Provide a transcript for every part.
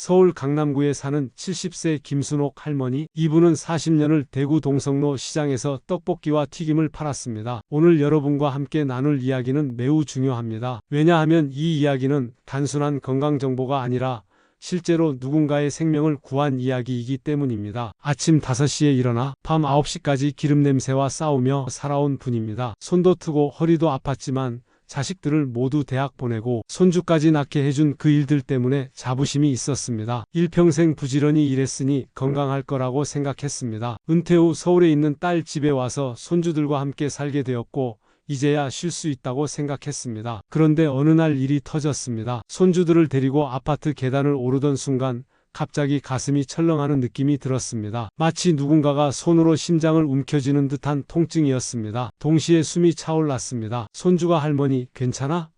서울 강남구에 사는 70세 김순옥 할머니, 이분은 40년을 대구 동성로 시장에서 떡볶이와 튀김을 팔았습니다. 오늘 여러분과 함께 나눌 이야기는 매우 중요합니다. 왜냐하면 이 이야기는 단순한 건강정보가 아니라 실제로 누군가의 생명을 구한 이야기이기 때문입니다. 아침 5시에 일어나 밤 9시까지 기름 냄새와 싸우며 살아온 분입니다. 손도 트고 허리도 아팠지만 자식들을 모두 대학 보내고 손주까지 낳게 해준 그 일들 때문에 자부심이 있었습니다. 일평생 부지런히 일했으니 건강할 거라고 생각했습니다. 은퇴 후 서울에 있는 딸 집에 와서 손주들과 함께 살게 되었고 이제야 쉴 수 있다고 생각했습니다. 그런데 어느 날 일이 터졌습니다. 손주들을 데리고 아파트 계단을 오르던 순간 갑자기 가슴이 철렁하는 느낌이 들었습니다. 마치 누군가가 손으로 심장을 움켜쥐는 듯한 통증이었습니다. 동시에 숨이 차올랐습니다. 손주가 할머니 괜찮아?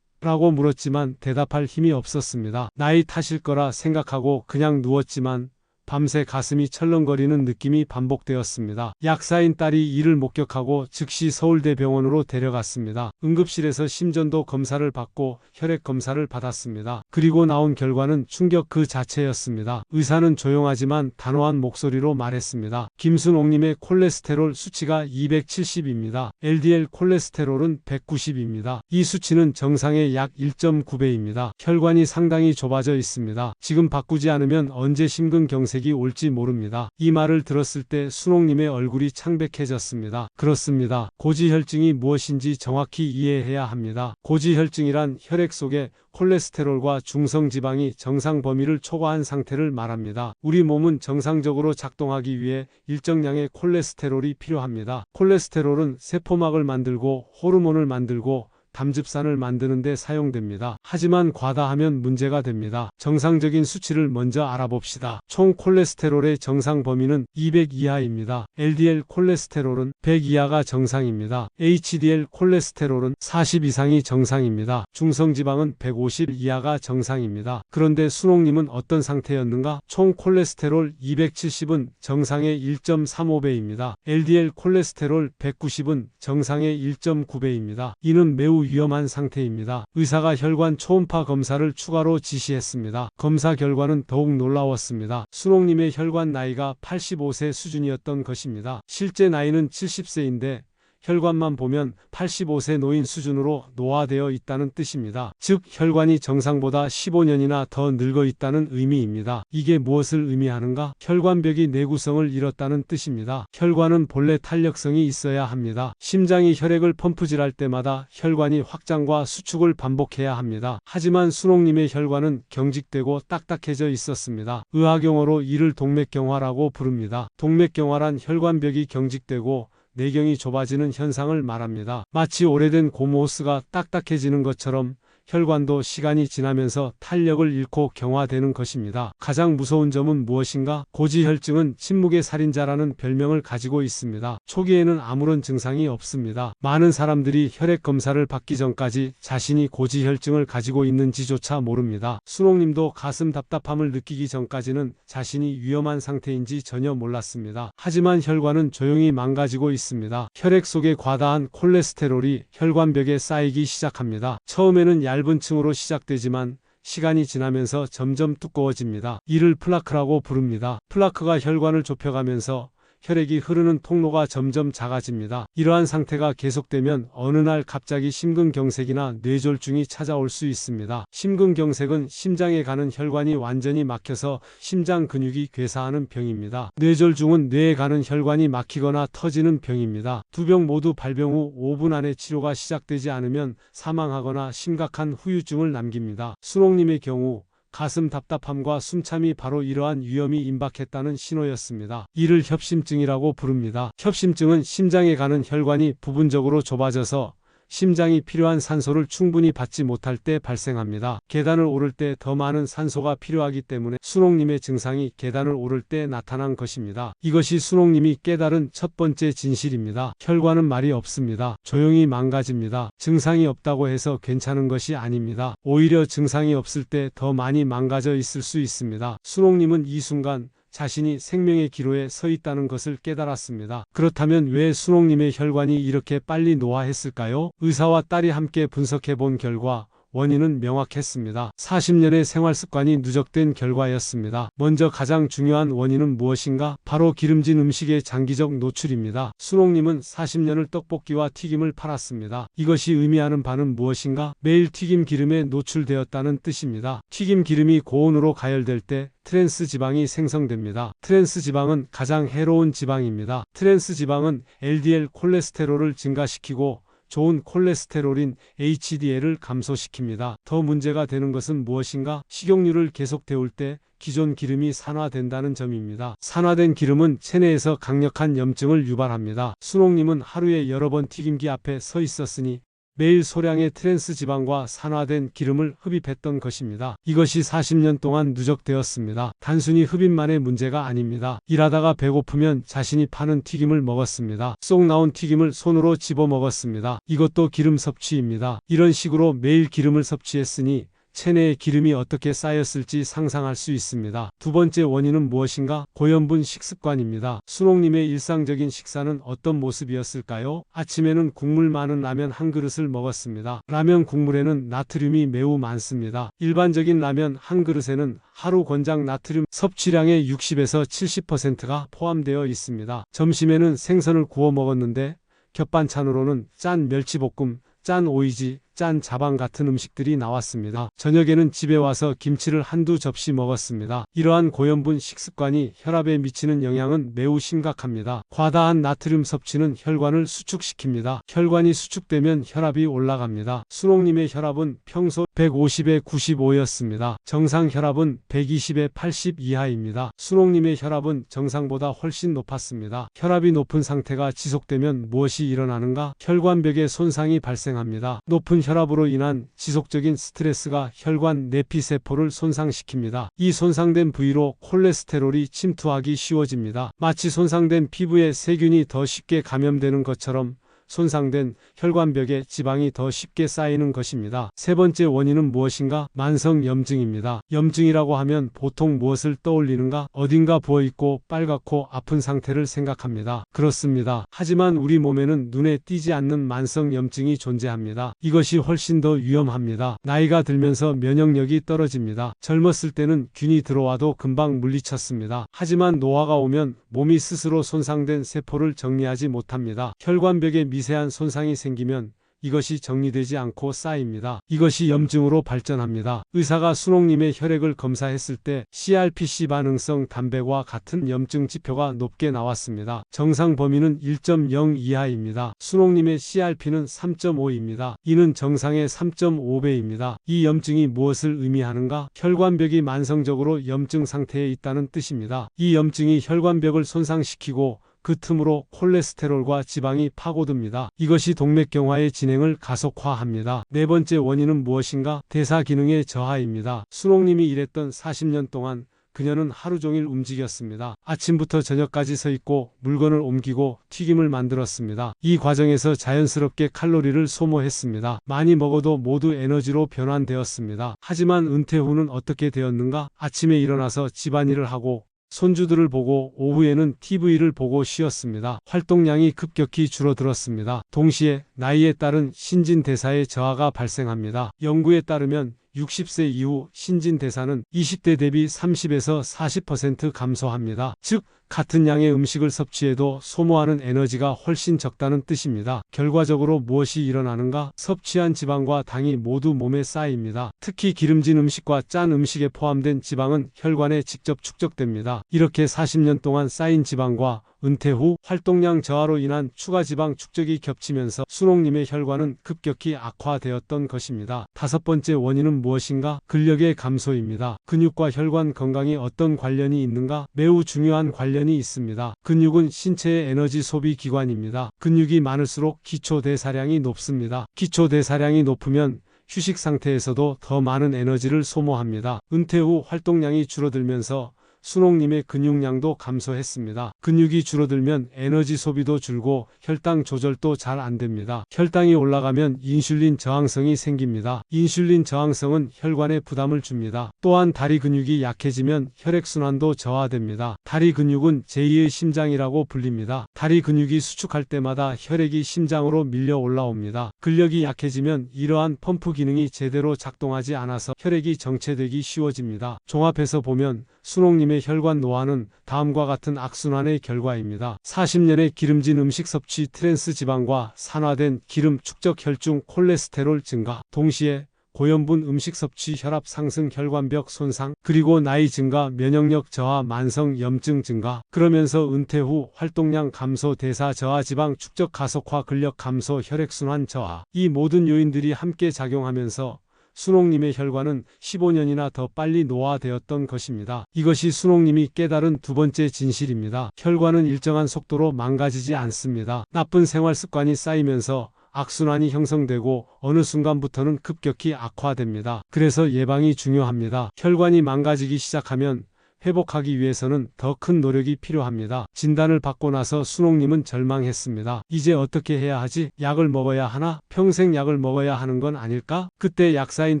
라고 물었지만 대답할 힘이 없었습니다. 나이 탓일 거라 생각하고 그냥 누웠지만 밤새 가슴이 철렁거리는 느낌이 반복되었습니다. 약사인 딸이 이를 목격하고 즉시 서울대병원으로 데려갔습니다. 응급실에서 심전도 검사를 받고 혈액 검사를 받았습니다. 그리고 나온 결과는 충격 그 자체였습니다. 의사는 조용하지만 단호한 목소리로 말했습니다. 김순옥님의 콜레스테롤 수치가 270입니다. LDL 콜레스테롤은 190입니다. 이 수치는 정상의 약 1.9배입니다. 혈관이 상당히 좁아져 있습니다. 지금 바꾸지 않으면 언제 심근경색이 올지 모릅니다. 이 말을 들었을 때 순옥님의 얼굴이 창백해졌습니다. 그렇습니다. 고지혈증이 무엇인지 정확히 이해해야 합니다. 고지혈증이란 혈액 속에 콜레스테롤과 중성지방이 정상 범위를 초과한 상태를 말합니다. 우리 몸은 정상적으로 작동하기 위해 일정량의 콜레스테롤이 필요합니다. 콜레스테롤은 세포막을 만들고 호르몬을 만들고 담즙산을 만드는 데 사용됩니다. 하지만 과다하면 문제가 됩니다. 정상적인 수치를 먼저 알아봅시다. 총 콜레스테롤의 정상 범위는 200 이하입니다. LDL 콜레스테롤은 100 이하가 정상입니다. HDL 콜레스테롤은 40 이상이 정상입니다. 중성지방은 150 이하가 정상입니다. 그런데 순옥님은 어떤 상태였는가? 총 콜레스테롤 270은 정상의 1.35배입니다. LDL 콜레스테롤 190은 정상의 1.9배입니다. 이는 매우 위험한 상태입니다. 의사가 혈관 초음파 검사를 추가로 지시했습니다. 검사 결과는 더욱 놀라웠습니다. 순옥님의 혈관 나이가 85세 수준이었던 것입니다. 실제 나이는 70세인데 혈관만 보면 85세 노인 수준으로 노화되어 있다는 뜻입니다. 즉 혈관이 정상보다 15년이나 더 늙어 있다는 의미입니다. 이게 무엇을 의미하는가? 혈관벽이 내구성을 잃었다는 뜻입니다. 혈관은 본래 탄력성이 있어야 합니다. 심장이 혈액을 펌프질할 때마다 혈관이 확장과 수축을 반복해야 합니다. 하지만 순옥님의 혈관은 경직되고 딱딱해져 있었습니다. 의학용어로 이를 동맥경화라고 부릅니다. 동맥경화란 혈관벽이 경직되고 내경이 좁아지는 현상을 말합니다. 마치 오래된 고무호스가 딱딱해지는 것처럼 혈관도 시간이 지나면서 탄력을 잃고 경화되는 것입니다. 가장 무서운 점은 무엇인가? 고지혈증은 침묵의 살인자라는 별명을 가지고 있습니다. 초기에는 아무런 증상이 없습니다. 많은 사람들이 혈액 검사를 받기 전까지 자신이 고지혈증을 가지고 있는지조차 모릅니다. 순옥님도 가슴 답답함을 느끼기 전까지는 자신이 위험한 상태인지 전혀 몰랐습니다. 하지만 혈관은 조용히 망가지고 있습니다. 혈액 속에 과다한 콜레스테롤이 혈관벽에 쌓이기 시작합니다. 처음에는 얇은 층으로 시작되지만 시간이 지나면서 점점 두꺼워집니다. 이를 플라크라고 부릅니다. 플라크가 혈관을 좁혀가면서 혈액이 흐르는 통로가 점점 작아집니다. 이러한 상태가 계속되면 어느 날 갑자기 심근경색이나 뇌졸중이 찾아올 수 있습니다. 심근경색은 심장에 가는 혈관이 완전히 막혀서 심장 근육이 괴사하는 병입니다. 뇌졸중은 뇌에 가는 혈관이 막히거나 터지는 병입니다. 두 병 모두 발병 후 5분 안에 치료가 시작되지 않으면 사망하거나 심각한 후유증을 남깁니다. 순옥님의 경우 가슴 답답함과 숨참이 바로 이러한 위험이 임박했다는 신호였습니다. 이를 협심증이라고 부릅니다. 협심증은 심장에 가는 혈관이 부분적으로 좁아져서 심장이 필요한 산소를 충분히 받지 못할 때 발생합니다. 계단을 오를 때 더 많은 산소가 필요하기 때문에 순옥님의 증상이 계단을 오를 때 나타난 것입니다. 이것이 순옥님이 깨달은 첫 번째 진실입니다. 혈관은 말이 없습니다. 조용히 망가집니다. 증상이 없다고 해서 괜찮은 것이 아닙니다. 오히려 증상이 없을 때 더 많이 망가져 있을 수 있습니다. 순옥님은 이 순간 자신이 생명의 기로에 서 있다는 것을 깨달았습니다. 그렇다면 왜 순옥님의 혈관이 이렇게 빨리 노화했을까요? 의사와 딸이 함께 분석해 본 결과 원인은 명확했습니다. 40년의 생활 습관이 누적된 결과였습니다. 먼저 가장 중요한 원인은 무엇인가? 바로 기름진 음식의 장기적 노출입니다. 순옥님은 40년을 떡볶이와 튀김을 팔았습니다. 이것이 의미하는 바는 무엇인가? 매일 튀김 기름에 노출되었다는 뜻입니다. 튀김 기름이 고온으로 가열될 때 트랜스 지방이 생성됩니다. 트랜스 지방은 가장 해로운 지방입니다. 트랜스 지방은 LDL 콜레스테롤을 증가시키고 좋은 콜레스테롤인 HDL을 감소시킵니다. 더 문제가 되는 것은 무엇인가? 식용유를 계속 데울 때 기존 기름이 산화된다는 점입니다. 산화된 기름은 체내에서 강력한 염증을 유발합니다. 순옥님은 하루에 여러 번 튀김기 앞에 서 있었으니 매일 소량의 트랜스 지방과 산화된 기름을 흡입했던 것입니다. 이것이 40년 동안 누적되었습니다. 단순히 흡입만의 문제가 아닙니다. 일하다가 배고프면 자신이 파는 튀김을 먹었습니다. 쏙 나온 튀김을 손으로 집어 먹었습니다. 이것도 기름 섭취입니다. 이런 식으로 매일 기름을 섭취했으니 체내에 기름이 어떻게 쌓였을지 상상할 수 있습니다. 두 번째 원인은 무엇인가? 고염분 식습관입니다. 순옥님의 일상적인 식사는 어떤 모습이었을까요? 아침에는 국물 많은 라면 한 그릇을 먹었습니다. 라면 국물에는 나트륨이 매우 많습니다. 일반적인 라면 한 그릇에는 하루 권장 나트륨 섭취량의 60에서 70%가 포함되어 있습니다. 점심에는 생선을 구워 먹었는데 곁반찬으로는 짠 멸치볶음, 짠 오이지, 짠 자방 같은 음식들이 나왔습니다. 저녁에는 집에 와서 김치를 한두 접시 먹었습니다. 이러한 고염분 식습관이 혈압에 미치는 영향은 매우 심각합니다. 과다한 나트륨 섭취는 혈관을 수축시킵니다. 혈관이 수축되면 혈압이 올라갑니다. 순옥님의 혈압은 평소 150에 95였습니다. 정상 혈압은 120에 80 이하입니다. 순옥님의 혈압은 정상보다 훨씬 높았습니다. 혈압이 높은 상태가 지속되면 무엇이 일어나는가? 혈관벽에 손상이 발생합니다. 높은 혈압으로 인한 지속적인 스트레스가 혈관 내피세포를 손상시킵니다. 이 손상된 부위로 콜레스테롤이 침투하기 쉬워집니다. 마치 손상된 피부에 세균이 더 쉽게 감염되는 것처럼 손상된 혈관벽에 지방이 더 쉽게 쌓이는 것입니다. 세 번째 원인은 무엇인가? 만성 염증입니다. 염증이라고 하면 보통 무엇을 떠올리는가? 어딘가 부어있고 빨갛고 아픈 상태를 생각합니다. 그렇습니다. 하지만 우리 몸에는 눈에 띄지 않는 만성 염증이 존재합니다. 이것이 훨씬 더 위험합니다. 나이가 들면서 면역력이 떨어집니다. 젊었을 때는 균이 들어와도 금방 물리쳤습니다. 하지만 노화가 오면 몸이 스스로 손상된 세포를 정리하지 못합니다. 혈관벽에 미세한 손상이 생기면 이것이 정리되지 않고 쌓입니다. 이것이 염증으로 발전합니다. 의사가 순옥님의 혈액을 검사했을 때 CRPC 반응성 단백과 같은 염증 지표가 높게 나왔습니다. 정상 범위는 1.0 이하입니다. 순옥님의 CRP는 3.5입니다. 이는 정상의 3.5배입니다. 이 염증이 무엇을 의미하는가? 혈관벽이 만성적으로 염증 상태에 있다는 뜻입니다. 이 염증이 혈관벽을 손상시키고 그 틈으로 콜레스테롤과 지방이 파고듭니다. 이것이 동맥경화의 진행을 가속화합니다. 네 번째 원인은 무엇인가? 대사 기능의 저하입니다. 순옥님이 일했던 40년 동안 그녀는 하루 종일 움직였습니다. 아침부터 저녁까지 서 있고 물건을 옮기고 튀김을 만들었습니다. 이 과정에서 자연스럽게 칼로리를 소모했습니다. 많이 먹어도 모두 에너지로 변환되었습니다. 하지만 은퇴 후는 어떻게 되었는가? 아침에 일어나서 집안일을 하고 손주들을 보고 오후에는 TV를 보고 쉬었습니다. 활동량이 급격히 줄어들었습니다. 동시에 나이에 따른 신진대사의 저하가 발생합니다. 연구에 따르면 60세 이후 신진대사는 20대 대비 30에서 40% 감소합니다. 즉, 같은 양의 음식을 섭취해도 소모하는 에너지가 훨씬 적다는 뜻입니다. 결과적으로 무엇이 일어나는가? 섭취한 지방과 당이 모두 몸에 쌓입니다. 특히 기름진 음식과 짠 음식에 포함된 지방은 혈관에 직접 축적됩니다. 이렇게 40년 동안 쌓인 지방과 은퇴 후 활동량 저하로 인한 추가 지방 축적이 겹치면서 순옥님의 혈관은 급격히 악화되었던 것입니다. 다섯 번째 원인은 무엇인가? 근력의 감소입니다. 근육과 혈관 건강이 어떤 관련이 있는가? 매우 중요한 관련이 있습니다. 근육은 신체의 에너지 소비 기관입니다. 근육이 많을수록 기초대사량이 높습니다. 기초대사량이 높으면 휴식 상태에서도 더 많은 에너지를 소모합니다. 은퇴 후 활동량이 줄어들면서 순옥님의 근육량도 감소했습니다. 근육이 줄어들면 에너지 소비도 줄고 혈당 조절도 잘 안 됩니다. 혈당이 올라가면 인슐린 저항성이 생깁니다. 인슐린 저항성은 혈관에 부담을 줍니다. 또한 다리 근육이 약해지면 혈액순환도 저하됩니다. 다리 근육은 제2의 심장이라고 불립니다. 다리 근육이 수축할 때마다 혈액이 심장으로 밀려 올라옵니다. 근력이 약해지면 이러한 펌프 기능이 제대로 작동하지 않아서 혈액이 정체되기 쉬워집니다. 종합해서 보면 순옥님의 혈관 노화는 다음과 같은 악순환의 결과입니다. 40년의 기름진 음식 섭취, 트랜스 지방과 산화된 기름, 축적 혈중, 콜레스테롤 증가, 동시에 고염분 음식 섭취, 혈압 상승, 혈관벽 손상, 그리고 나이 증가, 면역력 저하, 만성 염증 증가, 그러면서 은퇴 후 활동량 감소, 대사 저하, 지방 축적 가속화, 근력 감소, 혈액순환 저하, 이 모든 요인들이 함께 작용하면서 순옥님의 혈관은 15년이나 더 빨리 노화되었던 것입니다. 이것이 순옥님이 깨달은 두 번째 진실입니다. 혈관은 일정한 속도로 망가지지 않습니다. 나쁜 생활 습관이 쌓이면서 악순환이 형성되고 어느 순간부터는 급격히 악화됩니다. 그래서 예방이 중요합니다. 혈관이 망가지기 시작하면 회복하기 위해서는 더 큰 노력이 필요합니다. 진단을 받고 나서 순옥님은 절망했습니다. 이제 어떻게 해야 하지? 약을 먹어야 하나? 평생 약을 먹어야 하는 건 아닐까? 그때 약사인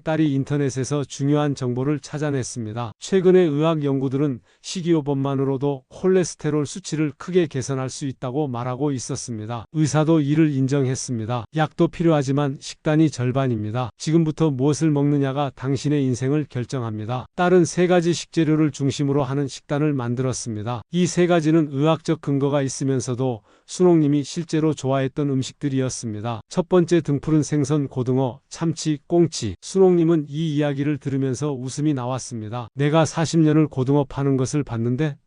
딸이 인터넷에서 중요한 정보를 찾아냈습니다. 최근의 의학 연구들은 식이요법만으로도 콜레스테롤 수치를 크게 개선할 수 있다고 말하고 있었습니다. 의사도 이를 인정했습니다. 약도 필요하지만 식단이 절반입니다. 지금부터 무엇을 먹느냐가 당신의 인생을 결정합니다. 딸은 3가지 식재료를 중심으로 하는 식단을 만들었습니다. 이 3가지는 의학적 근거가 있으면서도 순옥님이 실제로 좋아했던 음식들이었습니다. 첫 번째, 등푸른 생선, 고등어, 참치, 꽁치. 순옥님은 이 이야기를 들으면서 웃음이 나왔습니다. 내가 40년을 고등어 파는 것을 봤는데?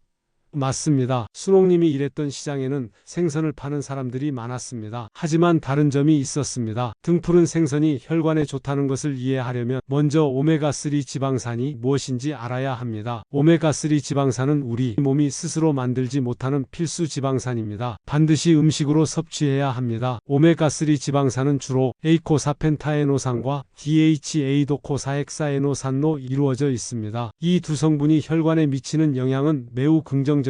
맞습니다. 순옥님이 일했던 시장에는 생선을 파는 사람들이 많았습니다. 하지만 다른 점이 있었습니다. 등푸른 생선이 혈관에 좋다는 것을 이해하려면 먼저 오메가3 지방산이 무엇인지 알아야 합니다. 오메가3 지방산은 우리 몸이 스스로 만들지 못하는 필수 지방산입니다. 반드시 음식으로 섭취해야 합니다. 오메가3 지방산은 주로 에이코사펜타에노산과 DHA 도코사헥사에노산로 이루어져 있습니다. 이 두 성분이 혈관에 미치는 영향은 매우 긍정적입니다.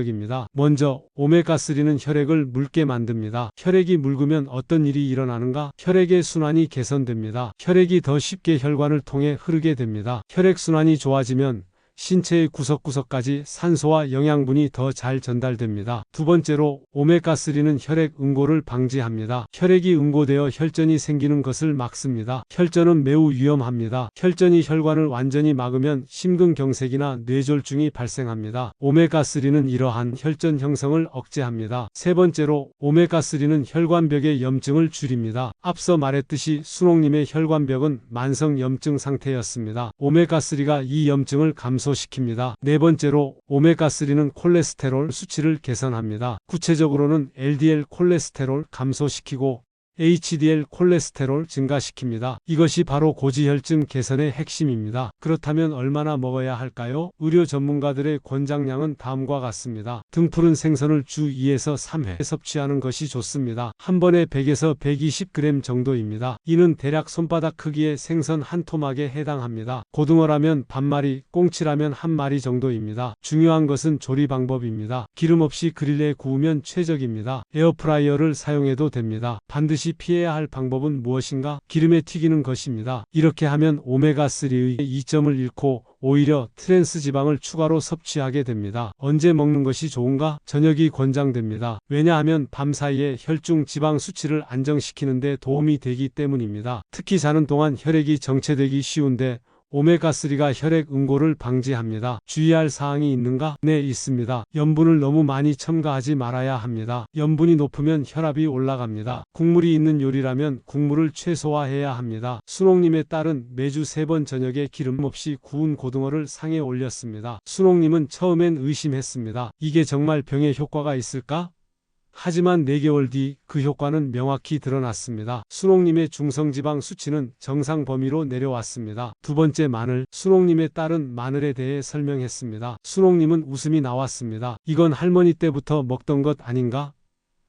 먼저 오메가3는 혈액을 묽게 만듭니다. 혈액이 묽으면 어떤 일이 일어나는가? 혈액의 순환이 개선됩니다. 혈액이 더 쉽게 혈관을 통해 흐르게 됩니다. 혈액순환이 좋아지면 신체의 구석구석까지 산소와 영양분이 더 잘 전달됩니다. 두 번째로 오메가3는 혈액 응고를 방지합니다. 혈액이 응고되어 혈전이 생기는 것을 막습니다. 혈전은 매우 위험합니다. 혈전이 혈관을 완전히 막으면 심근경색이나 뇌졸중이 발생합니다. 오메가3는 이러한 혈전 형성을 억제합니다. 세 번째로 오메가3는 혈관벽의 염증을 줄입니다. 앞서 말했듯이 순옥님의 혈관벽은 만성 염증 상태였습니다. 오메가3가 이 염증을 감소시킵니다. 네 번째로 오메가3는 콜레스테롤 수치를 개선합니다. 구체적으로는 LDL 콜레스테롤 감소시키고 HDL 콜레스테롤 증가시킵니다. 이것이 바로 고지혈증 개선의 핵심입니다. 그렇다면 얼마나 먹어야 할까요? 의료 전문가들의 권장량은 다음과 같습니다. 등푸른 생선을 주 2에서 3회 섭취하는 것이 좋습니다. 한 번에 100에서 120g 정도입니다. 이는 대략 손바닥 크기의 생선 한 토막에 해당합니다. 고등어라면 반마리, 꽁치라면 한 마리 정도입니다. 중요한 것은 조리 방법입니다. 기름 없이 그릴에 구우면 최적입니다. 에어프라이어를 사용해도 됩니다. 반드시 피해야 할 방법은 무엇인가? 기름에 튀기는 것입니다. 이렇게 하면 오메가3의 이점을 잃고 오히려 트랜스 지방을 추가로 섭취하게 됩니다. 언제 먹는 것이 좋은가? 저녁이 권장됩니다. 왜냐하면 밤 사이에 혈중 지방 수치를 안정시키는 데 도움이 되기 때문입니다. 특히 자는 동안 혈액이 정체되기 쉬운데 오메가3가 혈액 응고를 방지합니다. 주의할 사항이 있는가? 네, 있습니다. 염분을 너무 많이 첨가하지 말아야 합니다. 염분이 높으면 혈압이 올라갑니다. 국물이 있는 요리라면 국물을 최소화해야 합니다. 순옥님의 딸은 매주 3번 저녁에 기름 없이 구운 고등어를 상에 올렸습니다. 순옥님은 처음엔 의심했습니다. 이게 정말 병에 효과가 있을까? 하지만 4개월 뒤 그 효과는 명확히 드러났습니다. 순옥님의 중성지방 수치는 정상 범위로 내려왔습니다. 두 번째, 마늘. 순옥님의 딸은 마늘에 대해 설명했습니다. 순옥님은 웃음이 나왔습니다. 이건 할머니 때부터 먹던 것 아닌가?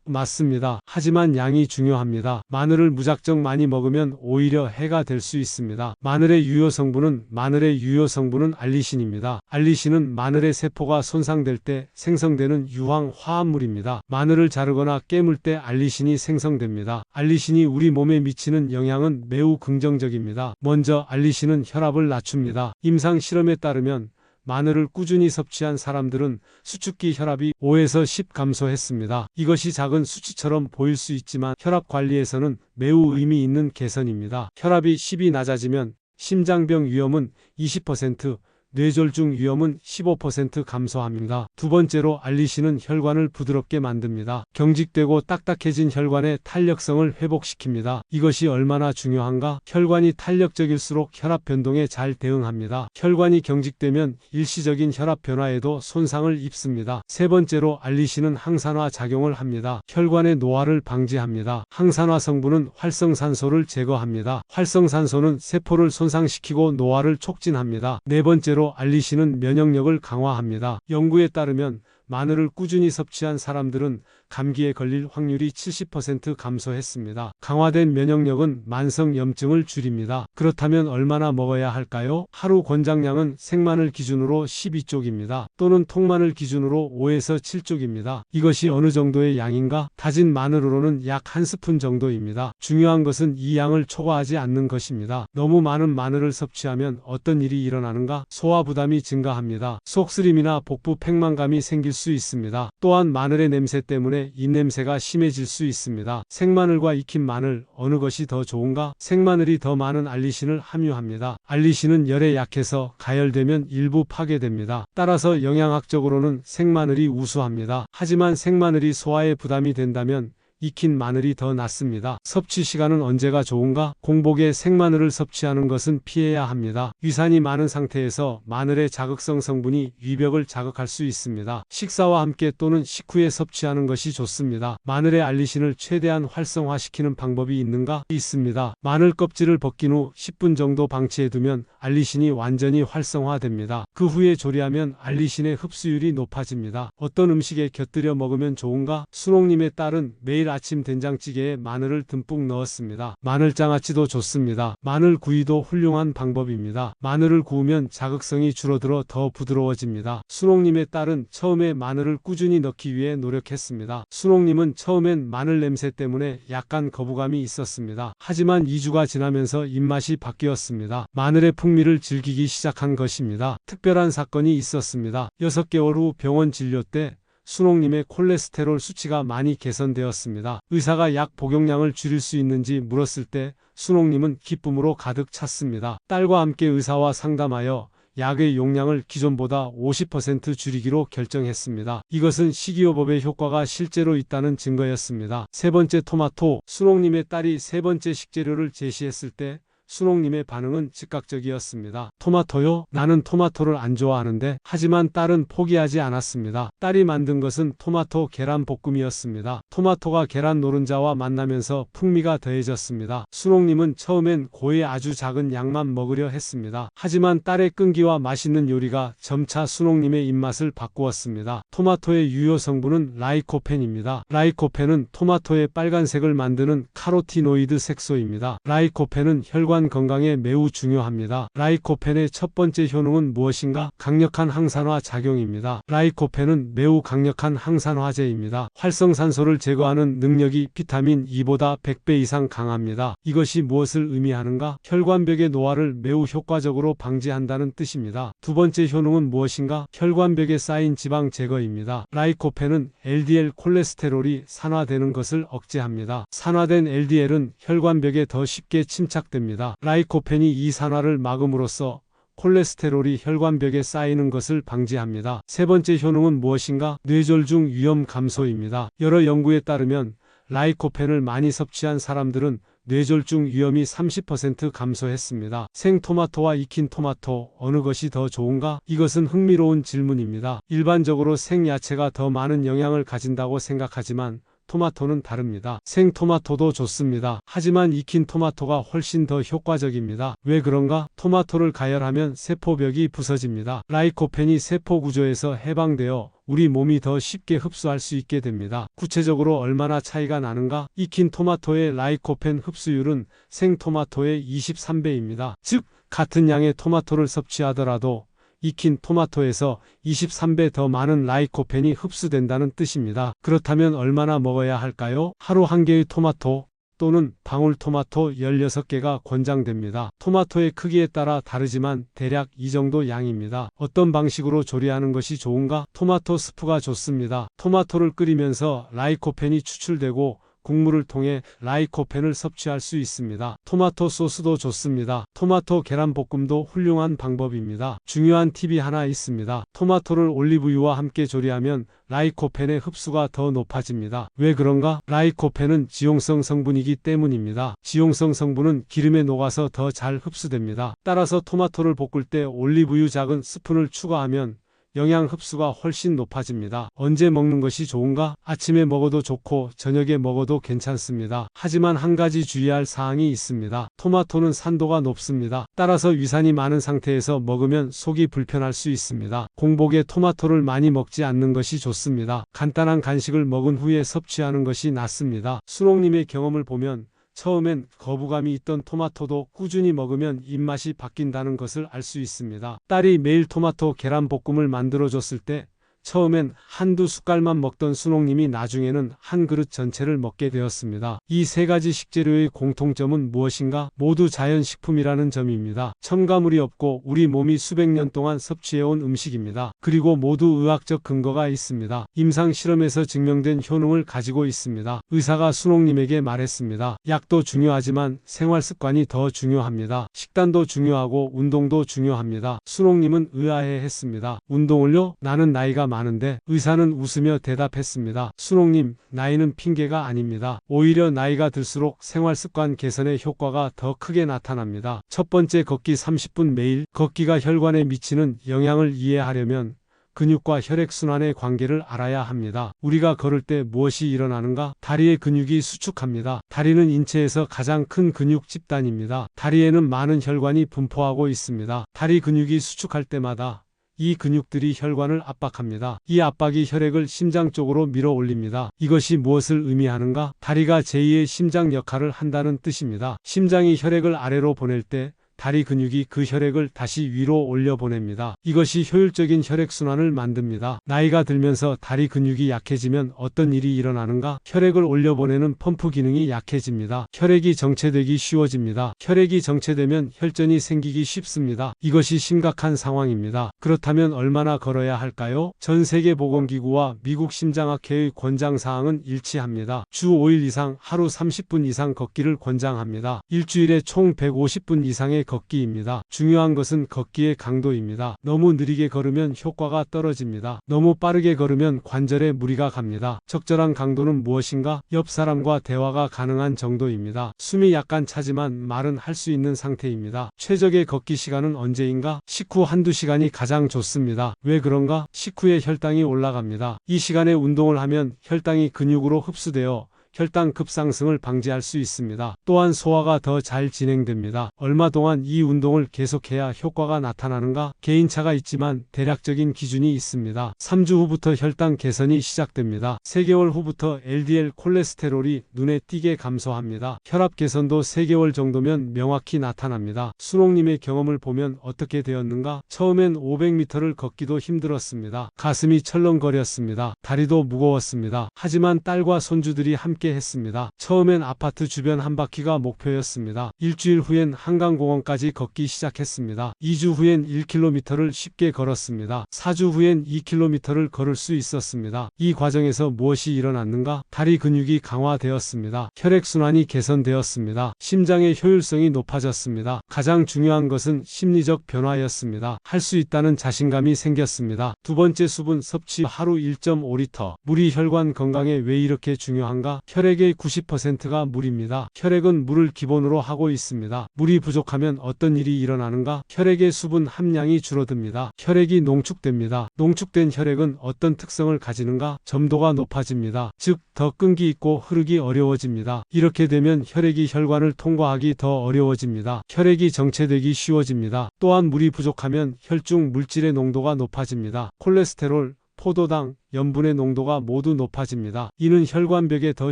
맞습니다. 하지만 양이 중요합니다. 마늘을 무작정 많이 먹으면 오히려 해가 될 수 있습니다. 마늘의 유효 성분은 알리신입니다. 알리신은 마늘의 세포가 손상될 때 생성되는 유황 화합물입니다. 마늘을 자르거나 깨물 때 알리신이 생성됩니다. 알리신이 우리 몸에 미치는 영향은 매우 긍정적입니다. 먼저 알리신은 혈압을 낮춥니다. 임상 실험에 따르면 마늘을 꾸준히 섭취한 사람들은 수축기 혈압이 5에서 10 감소했습니다. 이것이 작은 수치처럼 보일 수 있지만 혈압 관리에서는 매우 의미 있는 개선입니다. 혈압이 10이 낮아지면 심장병 위험은 20%, 뇌졸중 위험은 15% 감소합니다. 두 번째로 알리신은 혈관을 부드럽게 만듭니다. 경직되고 딱딱해진 혈관의 탄력성을 회복시킵니다. 이것이 얼마나 중요한가? 혈관이 탄력적일수록 혈압 변동에 잘 대응합니다. 혈관이 경직되면 일시적인 혈압 변화에도 손상을 입습니다. 세 번째로 알리신은 항산화 작용을 합니다. 혈관의 노화를 방지합니다. 항산화 성분은 활성산소를 제거합니다. 활성산소는 세포를 손상시키고 노화를 촉진합니다. 네 번째로 알리신은 면역력을 강화합니다. 연구에 따르면 마늘을 꾸준히 섭취한 사람들은 감기에 걸릴 확률이 70% 감소했습니다. 강화된 면역력은 만성염증을 줄입니다. 그렇다면 얼마나 먹어야 할까요? 하루 권장량은 생마늘 기준으로 12쪽입니다. 또는 통마늘 기준으로 5에서 7쪽입니다. 이것이 어느 정도의 양인가? 다진 마늘으로는 약 1스푼 정도입니다. 중요한 것은 이 양을 초과하지 않는 것입니다. 너무 많은 마늘을 섭취하면 어떤 일이 일어나는가? 소화 부담이 증가합니다. 속쓰림이나 복부 팽만감이 생길 수 있습니다. 또한 마늘의 냄새 때문에 입냄새가 심해질 수 있습니다. 생마늘과 익힌 마늘 어느 것이 더 좋은가? 생마늘이 더 많은 알리신을 함유합니다. 알리신은 열에 약해서 가열되면 일부 파괴됩니다. 따라서 영양학적으로는 생마늘이 우수합니다. 하지만 생마늘이 소화에 부담이 된다면 익힌 마늘이 더 낫습니다. 섭취 시간은 언제가 좋은가? 공복에 생마늘을 섭취하는 것은 피해야 합니다. 위산이 많은 상태에서 마늘의 자극성 성분이 위벽을 자극할 수 있습니다. 식사와 함께 또는 식후에 섭취하는 것이 좋습니다. 마늘의 알리신을 최대한 활성화시키는 방법이 있는가? 있습니다. 마늘 껍질을 벗긴 후 10분 정도 방치해두면 알리신이 완전히 활성화됩니다. 그 후에 조리하면 알리신의 흡수율이 높아집니다. 어떤 음식에 곁들여 먹으면 좋은가? 순옥님의 딸은 매일 아침 된장찌개에 마늘을 듬뿍 넣었습니다. 마늘장아찌도 좋습니다. 마늘 구이도 훌륭한 방법입니다. 마늘을 구우면 자극성이 줄어들어 더 부드러워집니다. 순옥님의 딸은 처음에 마늘을 꾸준히 넣기 위해 노력했습니다. 순옥님은 처음엔 마늘 냄새 때문에 약간 거부감이 있었습니다. 하지만 2주가 지나면서 입맛이 바뀌었습니다. 마늘의 풍미를 즐기기 시작한 것입니다. 특별한 사건이 있었습니다. 6개월 후 병원 진료 때 순옥님의 콜레스테롤 수치가 많이 개선되었습니다. 의사가 약 복용량을 줄일 수 있는지 물었을 때 순옥님은 기쁨으로 가득 찼습니다. 딸과 함께 의사와 상담하여 약의 용량을 기존보다 50% 줄이기로 결정했습니다. 이것은 식이요법의 효과가 실제로 있다는 증거였습니다. 세 번째 토마토. 순옥님의 딸이 세 번째 식재료를 제시했을 때 순옥님의 반응은 즉각적이었습니다. 토마토요? 나는 토마토를 안 좋아하는데. 하지만 딸은 포기하지 않았습니다. 딸이 만든 것은 토마토 계란 볶음이었습니다. 토마토가 계란 노른자와 만나면서 풍미가 더해졌습니다. 순옥님은 처음엔 고의 아주 작은 양만 먹으려 했습니다. 하지만 딸의 끈기와 맛있는 요리가 점차 순옥님의 입맛을 바꾸었습니다. 토마토의 유효 성분은 라이코펜입니다. 라이코펜은 토마토의 빨간색을 만드는 카로티노이드 색소입니다. 라이코펜은 혈관 건강에 매우 중요합니다. 라이코펜의 첫 번째 효능은 무엇인가? 강력한 항산화 작용입니다. 라이코펜은 매우 강력한 항산화제입니다. 활성산소를 제거하는 능력이 비타민 E보다 100배 이상 강합니다. 이것이 무엇을 의미하는가? 혈관벽의 노화를 매우 효과적으로 방지한다는 뜻입니다. 두 번째 효능은 무엇인가? 혈관벽에 쌓인 지방 제거입니다. 라이코펜은 LDL 콜레스테롤이 산화되는 것을 억제합니다. 산화된 LDL은 혈관벽에 더 쉽게 침착됩니다. 라이코펜이 이 산화를 막음으로써 콜레스테롤이 혈관벽에 쌓이는 것을 방지합니다. 세 번째 효능은 무엇인가? 뇌졸중 위험 감소입니다. 여러 연구에 따르면 라이코펜을 많이 섭취한 사람들은 뇌졸중 위험이 30% 감소했습니다. 생토마토와 익힌 토마토 어느 것이 더 좋은가? 이것은 흥미로운 질문입니다. 일반적으로 생야채가 더 많은 영양을 가진다고 생각하지만 토마토는 다릅니다. 생토마토도 좋습니다. 하지만 익힌 토마토가 훨씬 더 효과적입니다. 왜 그런가? 토마토를 가열하면 세포벽이 부서집니다. 라이코펜이 세포 구조에서 해방되어 우리 몸이 더 쉽게 흡수할 수 있게 됩니다. 구체적으로 얼마나 차이가 나는가? 익힌 토마토의 라이코펜 흡수율은 생토마토의 23배입니다. 즉, 같은 양의 토마토를 섭취하더라도 익힌 토마토에서 23배 더 많은 라이코펜이 흡수된다는 뜻입니다. 그렇다면 얼마나 먹어야 할까요? 하루 한 개의 토마토 또는 방울토마토 16개가 권장됩니다. 토마토의 크기에 따라 다르지만 대략 이 정도 양입니다. 어떤 방식으로 조리하는 것이 좋은가? 토마토 스프가 좋습니다. 토마토를 끓이면서 라이코펜이 추출되고 국물을 통해 라이코펜을 섭취할 수 있습니다. 토마토 소스도 좋습니다. 토마토 계란볶음도 훌륭한 방법입니다. 중요한 팁이 하나 있습니다. 토마토를 올리브유와 함께 조리하면 라이코펜의 흡수가 더 높아집니다. 왜 그런가? 라이코펜은 지용성 성분이기 때문입니다. 지용성 성분은 기름에 녹아서 더 잘 흡수됩니다. 따라서 토마토를 볶을 때 올리브유 작은 스푼을 추가하면 영양 흡수가 훨씬 높아집니다. 언제 먹는 것이 좋은가? 아침에 먹어도 좋고 저녁에 먹어도 괜찮습니다. 하지만 한 가지 주의할 사항이 있습니다. 토마토는 산도가 높습니다. 따라서 위산이 많은 상태에서 먹으면 속이 불편할 수 있습니다. 공복에 토마토를 많이 먹지 않는 것이 좋습니다. 간단한 간식을 먹은 후에 섭취하는 것이 낫습니다. 순옥님의 경험을 보면 처음엔 거부감이 있던 토마토도 꾸준히 먹으면 입맛이 바뀐다는 것을 알 수 있습니다. 딸이 매일 토마토 계란볶음을 만들어줬을 때 처음엔 한두 숟갈만 먹던 순옥님이 나중에는 한 그릇 전체를 먹게 되었습니다. 이 세 가지 식재료의 공통점은 무엇인가? 모두 자연식품이라는 점입니다. 첨가물이 없고 우리 몸이 수백 년 동안 섭취해온 음식입니다. 그리고 모두 의학적 근거가 있습니다. 임상실험에서 증명된 효능을 가지고 있습니다. 의사가 순옥님에게 말했습니다. 약도 중요하지만 생활습관이 더 중요합니다. 식단도 중요하고 운동도 중요합니다. 순옥님은 의아해했습니다. 운동을요? 나는 나이가 많은데? 의사는 웃으며 대답했습니다. 순옥님, 나이는 핑계가 아닙니다. 오히려 나이가 들수록 생활습관 개선의 효과가 더 크게 나타납니다. 첫 번째, 걷기 30분 매일. 걷기가 혈관에 미치는 영향을 이해하려면 근육과 혈액순환의 관계를 알아야 합니다. 우리가 걸을 때 무엇이 일어나는가? 다리의 근육이 수축합니다. 다리는 인체에서 가장 큰 근육 집단입니다. 다리에는 많은 혈관이 분포하고 있습니다. 다리 근육이 수축할 때마다 이 근육들이 혈관을 압박합니다. 이 압박이 혈액을 심장 쪽으로 밀어 올립니다. 이것이 무엇을 의미하는가? 다리가 제2의 심장 역할을 한다는 뜻입니다. 심장이 혈액을 아래로 보낼 때 다리 근육이 그 혈액을 다시 위로 올려보냅니다. 이것이 효율적인 혈액순환을 만듭니다. 나이가 들면서 다리 근육이 약해지면 어떤 일이 일어나는가? 혈액을 올려보내는 펌프 기능이 약해집니다. 혈액이 정체되기 쉬워집니다. 혈액이 정체되면 혈전이 생기기 쉽습니다. 이것이 심각한 상황입니다. 그렇다면 얼마나 걸어야 할까요? 전 세계보건기구와 미국 심장학회의 권장사항은 일치합니다. 주 5일 이상 하루 30분 이상 걷기를 권장합니다. 일주일에 총 150분 이상의 걷기입니다. 중요한 것은 걷기의 강도입니다. 너무 느리게 걸으면 효과가 떨어집니다. 너무 빠르게 걸으면 관절에 무리가 갑니다. 적절한 강도는 무엇인가? 옆 사람과 대화가 가능한 정도입니다. 숨이 약간 차지만 말은 할 수 있는 상태입니다. 최적의 걷기 시간은 언제인가? 식후 한두 시간이 가장 좋습니다. 왜 그런가? 식후에 혈당이 올라갑니다. 이 시간에 운동을 하면 혈당이 근육으로 흡수되어 혈당 급상승을 방지할 수 있습니다. 또한 소화가 더 잘 진행됩니다. 얼마 동안 이 운동을 계속해야 효과가 나타나는가? 개인차가 있지만 대략적인 기준이 있습니다. 3주 후부터 혈당 개선이 시작됩니다. 3개월 후부터 LDL 콜레스테롤이 눈에 띄게 감소합니다. 혈압 개선도 3개월 정도면 명확히 나타납니다. 순옥님의 경험을 보면 어떻게 되었는가? 처음엔 500m를 걷기도 힘들었습니다. 가슴이 철렁거렸습니다. 다리도 무거웠습니다. 하지만 딸과 손주들이 함께 했습니다. 처음엔 아파트 주변 한 바퀴가 목표였습니다. 일주일 후엔 한강공원까지 걷기 시작했습니다. 2주 후엔 1km를 쉽게 걸었습니다. 4주 후엔 2km를 걸을 수 있었습니다. 이 과정에서 무엇이 일어났는가? 다리 근육이 강화되었습니다. 혈액순환이 개선되었습니다. 심장의 효율성이 높아졌습니다. 가장 중요한 것은 심리적 변화였습니다. 할 수 있다는 자신감이 생겼습니다. 두 번째, 수분 섭취. 하루 1.5리터. 물이 혈관 건강에 왜 이렇게 중요한가? 혈액의 90%가 물입니다. 혈액은 물을 기본으로 하고 있습니다. 물이 부족하면 어떤 일이 일어나는가? 혈액의 수분 함량이 줄어듭니다. 혈액이 농축됩니다. 농축된 혈액은 어떤 특성을 가지는가? 점도가 높아집니다. 즉, 더 끈기 있고 흐르기 어려워집니다. 이렇게 되면 혈액이 혈관을 통과하기 더 어려워집니다. 혈액이 정체되기 쉬워집니다. 또한 물이 부족하면 혈중 물질의 농도가 높아집니다. 콜레스테롤, 포도당, 염분의 농도가 모두 높아집니다. 이는 혈관벽에 더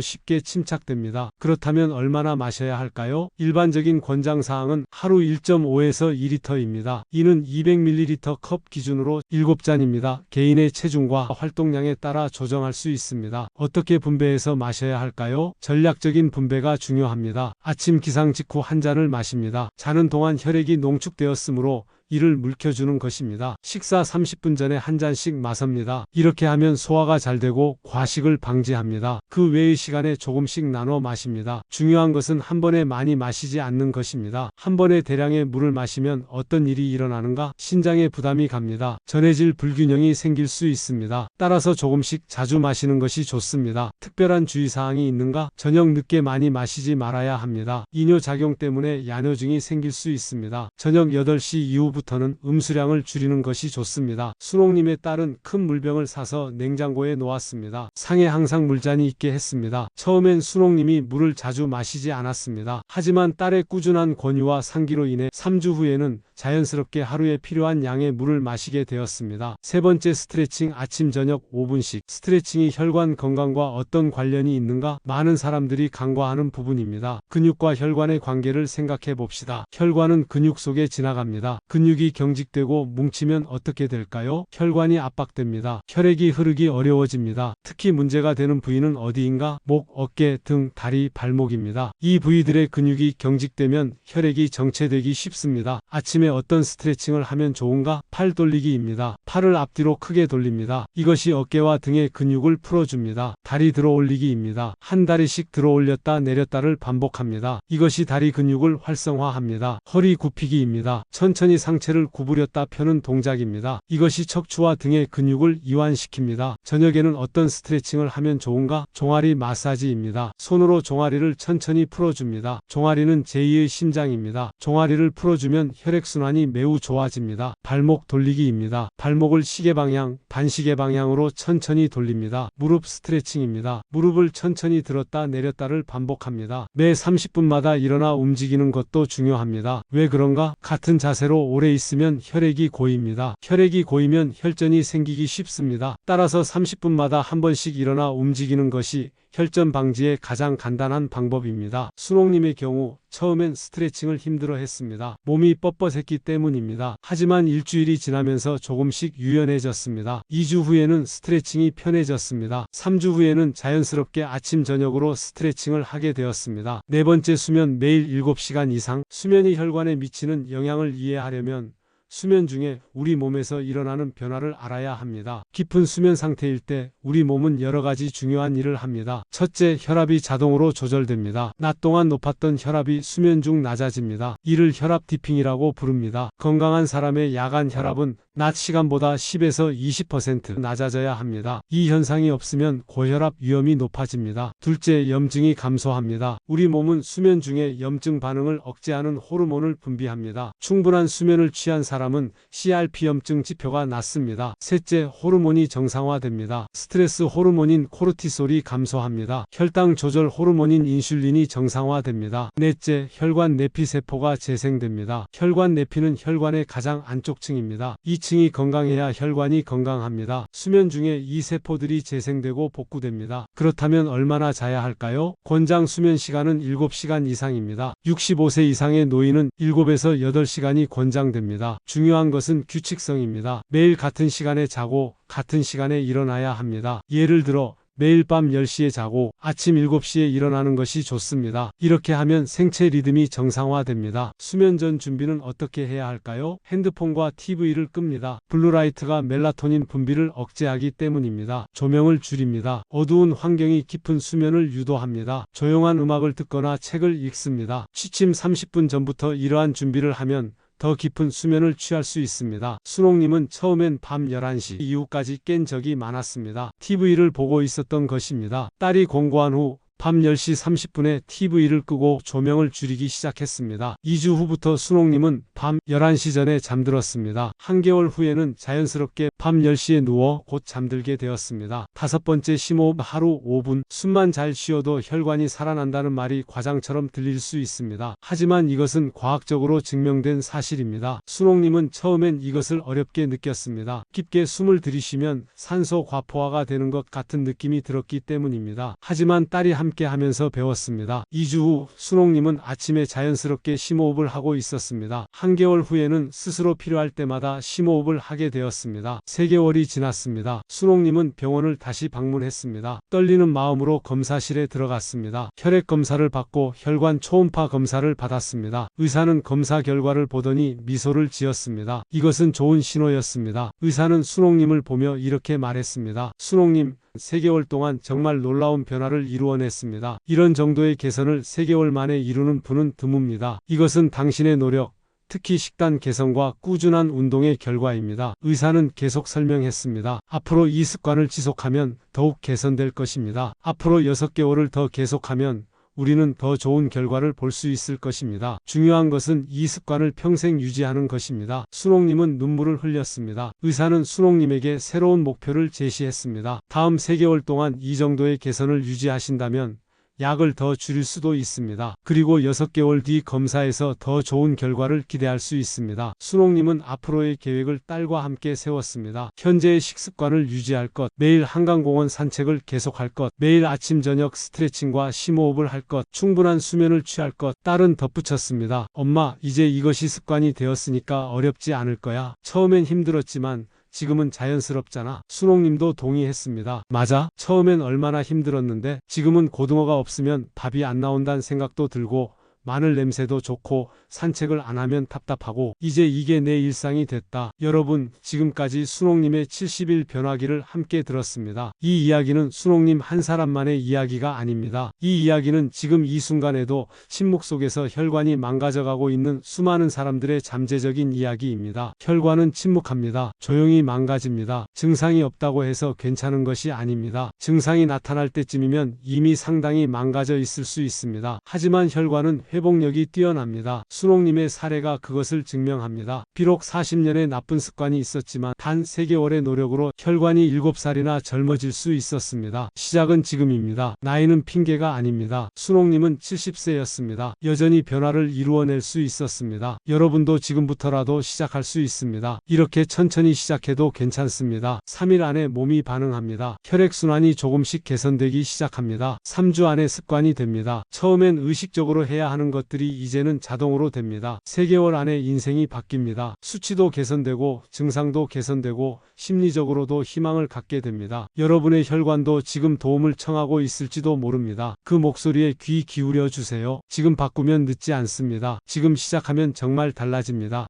쉽게 침착됩니다. 그렇다면 얼마나 마셔야 할까요? 일반적인 권장사항은 하루 1.5에서 2리터입니다. 이는 200ml 컵 기준으로 7잔입니다. 개인의 체중과 활동량에 따라 조정할 수 있습니다. 어떻게 분배해서 마셔야 할까요? 전략적인 분배가 중요합니다. 아침 기상 직후 한 잔을 마십니다. 자는 동안 혈액이 농축되었으므로 이를 물켜주는 것입니다. 식사 30분 전에 한 잔씩 마십니다. 이렇게 하면 소화가 잘 되고 과식을 방지합니다. 그 외의 시간에 조금씩 나눠 마십니다. 중요한 것은 한 번에 많이 마시지 않는 것입니다. 한 번에 대량의 물을 마시면 어떤 일이 일어나는가? 신장에 부담이 갑니다. 전해질 불균형이 생길 수 있습니다. 따라서 조금씩 자주 마시는 것이 좋습니다. 특별한 주의사항이 있는가? 저녁 늦게 많이 마시지 말아야 합니다. 이뇨작용 때문에 야뇨증이 생길 수 있습니다. 저녁 8시 이후부터는 음수량을 줄이는 것이 좋습니다. 순옥님의 딸은 큰 물병을 사서 냉장고에 놓았습니다. 상에 항상 물잔이 있게 했습니다. 처음엔 순옥님이 물을 자주 마시지 않았습니다. 하지만 딸의 꾸준한 권유와 상기로 인해 3주 후에는 자연스럽게 하루에 필요한 양의 물을 마시게 되었습니다. 세 번째 스트레칭 아침 저녁 5분씩. 스트레칭이 혈관 건강과 어떤 관련이 있는가? 많은 사람들이 간과하는 부분입니다. 근육과 혈관의 관계를 생각해 봅시다. 혈관은 근육 속에 지나갑니다. 근육이 경직되고 뭉치면 어떻게 될까요? 혈관이 압박됩니다. 혈액이 흐르기 어려워집니다. 특히 문제가 되는 부위는 어디인가? 목, 어깨, 등, 다리, 발목입니다. 이 부위들의 근육이 경직되면 혈액이 정체되기 쉽습니다. 아침에 어떤 스트레칭을 하면 좋은가? 팔 돌리기입니다. 팔을 앞뒤로 크게 돌립니다. 이것이 어깨와 등의 근육을 풀어줍니다. 다리 들어 올리기입니다. 한 다리씩 들어 올렸다 내렸다를 반복합니다. 이것이 다리 근육을 활성화합니다. 허리 굽히기입니다. 천천히 상체를 구부렸다 펴는 동작입니다. 이것이 척추와 등의 근육을 이완시킵니다. 저녁에는 어떤 스트레칭을 하면 좋은가? 종아리 마사지입니다. 손으로 종아리를 천천히 풀어줍니다. 종아리는 제2의 심장입니다. 종아리를 풀어주면 혈액순환이 매우 좋아집니다. 발목 돌리기입니다. 발목을 시계 방향, 반시계 방향으로 천천히 돌립니다. 무릎 스트레칭입니다. 무릎을 천천히 들었다 내렸다를 반복합니다. 매 30분마다 일어나 움직이는 것도 중요합니다. 왜 그런가? 같은 자세로 오래 있으면 혈액이 고입니다. 혈액이 고이면 혈전이 생기기 쉽습니다. 따라서 30분마다 한 번씩 일어나 움직이는 것이 혈전 방지의 가장 간단한 방법입니다. 순옥님의 경우 처음엔 스트레칭을 힘들어 했습니다. 몸이 뻣뻣했기 때문입니다. 하지만 일주일이 지나면서 조금씩 유연해졌습니다. 2주 후에는 스트레칭이 편해졌습니다. 3주 후에는 자연스럽게 아침 저녁으로 스트레칭을 하게 되었습니다. 네 번째 수면 매일 7시간 이상. 수면이 혈관에 미치는 영향을 이해하려면 수면 중에 우리 몸에서 일어나는 변화를 알아야 합니다. 깊은 수면 상태일 때 우리 몸은 여러 가지 중요한 일을 합니다. 첫째, 혈압이 자동으로 조절됩니다. 낮 동안 높았던 혈압이 수면 중 낮아집니다. 이를 혈압 디핑이라고 부릅니다. 건강한 사람의 야간 혈압은 낮 시간보다 10에서 20% 낮아져야 합니다. 이 현상이 없으면 고혈압 위험이 높아집니다. 둘째, 염증이 감소합니다. 우리 몸은 수면 중에 염증 반응을 억제하는 호르몬을 분비합니다. 충분한 수면을 취한 사람은 CRP 염증 지표가 낮습니다. 셋째, 호르몬이 정상화됩니다. 스트레스 호르몬인 코르티솔이 감소합니다. 혈당 조절 호르몬인 인슐린이 정상화됩니다. 넷째, 혈관 내피세포가 재생됩니다. 혈관 내피는 혈관의 가장 안쪽 층입니다. 이 층이 건강해야 혈관이 건강합니다. 수면 중에 이 세포들이 재생되고 복구됩니다. 그렇다면 얼마나 자야 할까요? 권장 수면 시간은 7시간 이상입니다. 65세 이상의 노인은 7에서 8시간이 권장됩니다. 중요한 것은 규칙성입니다. 매일 같은 시간에 자고 같은 시간에 일어나야 합니다. 예를 들어 매일 밤 10시에 자고 아침 7시에 일어나는 것이 좋습니다. 이렇게 하면 생체 리듬이 정상화됩니다. 수면 전 준비는 어떻게 해야 할까요? 핸드폰과 TV를 끕니다. 블루라이트가 멜라토닌 분비를 억제하기 때문입니다. 조명을 줄입니다. 어두운 환경이 깊은 수면을 유도합니다. 조용한 음악을 듣거나 책을 읽습니다. 취침 30분 전부터 이러한 준비를 하면 더 깊은 수면을 취할 수 있습니다. 순옥님은 처음엔 밤 11시 이후까지 깬 적이 많았습니다. TV를 보고 있었던 것입니다. 딸이 공부한 후 밤 10시 30분에 TV를 끄고 조명을 줄이기 시작했습니다. 2주 후부터 순옥님은 밤 11시 전에 잠들었습니다. 한개월 후에는 자연스럽게 밤 10시에 누워 곧 잠들게 되었습니다. 5번째 심호흡 하루 5분. 숨만 잘 쉬어도 혈관이 살아난다는 말이 과장처럼 들릴 수 있습니다. 하지만 이것은 과학적으로 증명된 사실입니다. 순옥님은 처음엔 이것을 어렵게 느꼈습니다. 깊게 숨을 들이쉬면 산소 과포화가 되는 것 같은 느낌이 들었기 때문입니다. 하지만 딸이 함께 하면서 배웠습니다. 2주 후 순옥님은 아침에 자연스럽게 심호흡을 하고 있었습니다. 한개월 후에는 스스로 필요할 때마다 심호흡을 하게 되었습니다. 3개월이 지났습니다. 순옥님은 병원을 다시 방문했습니다. 떨리는 마음으로 검사실에 들어갔습니다. 혈액 검사를 받고 혈관 초음파 검사를 받았습니다. 의사는 검사 결과를 보더니 미소를 지었습니다. 이것은 좋은 신호였습니다. 의사는 순옥님을 보며 이렇게 말했습니다. 순옥님, 3개월 동안 정말 놀라운 변화를 이루어냈습니다. 이런 정도의 개선을 3개월 만에 이루는 분은 드뭅니다. 이것은 당신의 노력, 특히 식단 개선과 꾸준한 운동의 결과입니다. 의사는 계속 설명했습니다. 앞으로 이 습관을 지속하면 더욱 개선될 것입니다. 앞으로 6개월을 더 계속하면 우리는 더 좋은 결과를 볼 수 있을 것입니다. 중요한 것은 이 습관을 평생 유지하는 것입니다. 순옥님은 눈물을 흘렸습니다. 의사는 순옥님에게 새로운 목표를 제시했습니다. 다음 3개월 동안 이 정도의 개선을 유지하신다면 약을 더 줄일 수도 있습니다. 그리고 6개월 뒤 검사에서 더 좋은 결과를 기대할 수 있습니다. 순옥님은 앞으로의 계획을 딸과 함께 세웠습니다. 현재의 식습관을 유지할 것, 매일 한강공원 산책을 계속할 것, 매일 아침 저녁 스트레칭과 심호흡을 할 것, 충분한 수면을 취할 것. 딸은 덧붙였습니다. 엄마, 이제 이것이 습관이 되었으니까 어렵지 않을 거야. 처음엔 힘들었지만 지금은 자연스럽잖아. 순옥님도 동의했습니다. 맞아. 처음엔 얼마나 힘들었는데 지금은 고등어가 없으면 밥이 안 나온다는 생각도 들고 마늘 냄새도 좋고 산책을 안 하면 답답하고 이제 이게 내 일상이 됐다. 여러분, 지금까지 순옥님의 70일 변화기를 함께 들었습니다. 이 이야기는 순옥님 한 사람만의 이야기가 아닙니다. 이 이야기는 지금 이 순간에도 침묵 속에서 혈관이 망가져가고 있는 수많은 사람들의 잠재적인 이야기입니다. 혈관은 침묵합니다. 조용히 망가집니다. 증상이 없다고 해서 괜찮은 것이 아닙니다. 증상이 나타날 때쯤이면 이미 상당히 망가져 있을 수 있습니다. 하지만 혈관은 회복력이 뛰어납니다. 순옥님의 사례가 그것을 증명합니다. 비록 40년의 나쁜 습관이 있었지만 단 3개월의 노력으로 혈관이 7살이나 젊어질 수 있었습니다. 시작은 지금입니다. 나이는 핑계가 아닙니다. 순옥님은 70세였습니다. 여전히 변화를 이루어낼 수 있었습니다. 여러분도 지금부터라도 시작할 수 있습니다. 이렇게 천천히 시작해도 괜찮습니다. 3일 안에 몸이 반응합니다. 혈액순환이 조금씩 개선되기 시작합니다. 3주 안에 습관이 됩니다. 처음엔 의식적으로 해야 하는 것들이 이제는 자동으로 됩니다. 3개월 안에 인생이 바뀝니다. 수치도 개선되고 증상도 개선되고 심리적으로도 희망을 갖게 됩니다. 여러분의 혈관도 지금 도움을 청하고 있을지도 모릅니다. 그 목소리에 귀 기울여 주세요. 지금 바꾸면 늦지 않습니다. 지금 시작하면 정말 달라집니다.